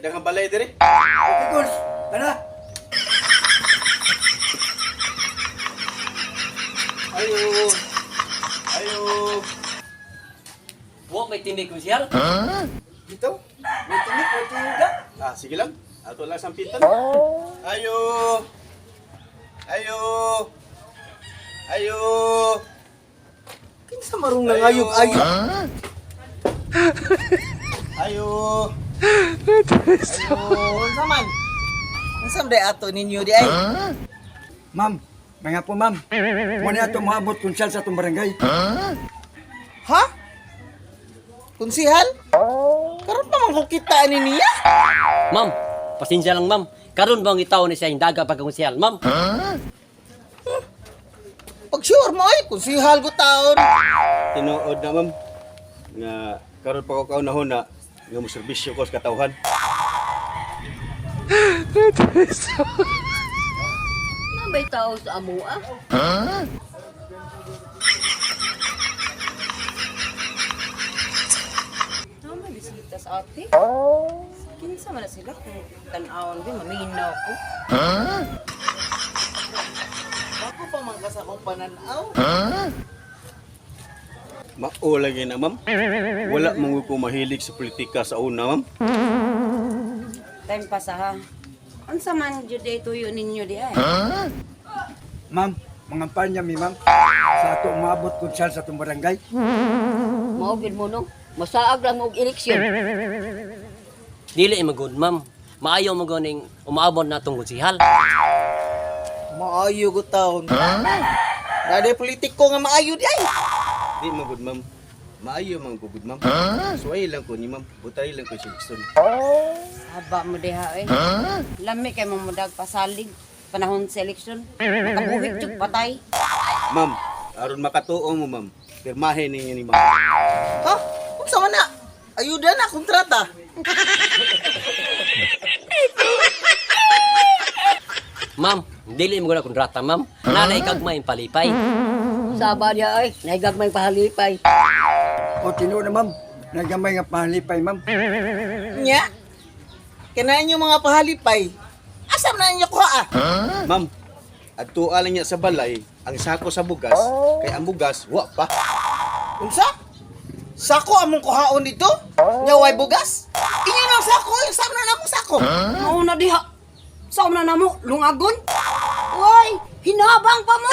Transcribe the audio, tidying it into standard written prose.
Kaya nga balay dire. Okay, Guls. Tara. Ayo. Ayo. Wa may timig konsyal. Dito. May tinik, may tinuga. Ah, sige lang. Ato lang sampitan. Ayo. Ayo. Ayo. Kinsa marong nangayog-ayog. Ayo. Unsa man? Unsa man ato ninyo di ay? Ma'am, mga po ma'am. Muna ato maabot konsyal sa itong barangay. Ha? Kunsihal? Karon pa man ko kita ni niya. Ma'am, pasensya lang ma'am. Karon ba ang itaw ni siya daga pagkonsyal, ma'am? Pag sure mo ay kunsihal ko taon. Tinuod na ma'am. Nga karon pa ko kaunahon na nga mo serbisyo ko sa katawhan. Nambay tao sa amo ah. May bisita sa ate. Kinsa man na sila kung tan-awon din maminaw ko. Ako pa man ka sa akong pananaw. Mao lagi na ma'am. Wala mong ko mahilig sa politika sa una ma'am. Time pa sa ha. Unsa man jud day tuyo ninyo di ay. Ma'am, Pangampanya mi ma'am. Sa ato maabot konsyal sa itong barangay. Mao gid mo no. Masaag lang og eleksyon. Dili magud, ma'am. Maayo mo ganing umaabot na tong konsihal. Maayo ko taon. Nade politiko nga maayo di ay. Di magud ma'am. Maayo man gugud ma'am. Suway lang ko ni ma'am. Butay lang ko sa eleksyon. Haba mo diha eh. Lami kay mo mudag pasalig panahon sa eleksyon. Makabuhig jud patay. Ma'am, aron makatuong mo ma'am. Pirmahin ninyo ni ma'am. Ha? Unsa man na? Ayuda na kontrata. Ma'am, dili mo na kontrata, ma'am. Nanay kagmay palipay. Saba diha ay, naigagmay pahalipay. O tinuod na ma'am. Nagamay nga pahalipay ma'am. Nya? Kanain yung mga pahalipay. Asam na ninyo kuha ah? Ma'am, adto lang niya sa balay ang sako sa bugas. Kay ang bugas wa pa. Unsa? Sako among kuhaon dito? Nyaway bugas? Inyo ng sako, yung sama na namong sako. Mao na diha. Sa na namo lungagon. Oy, hinabang pa mo.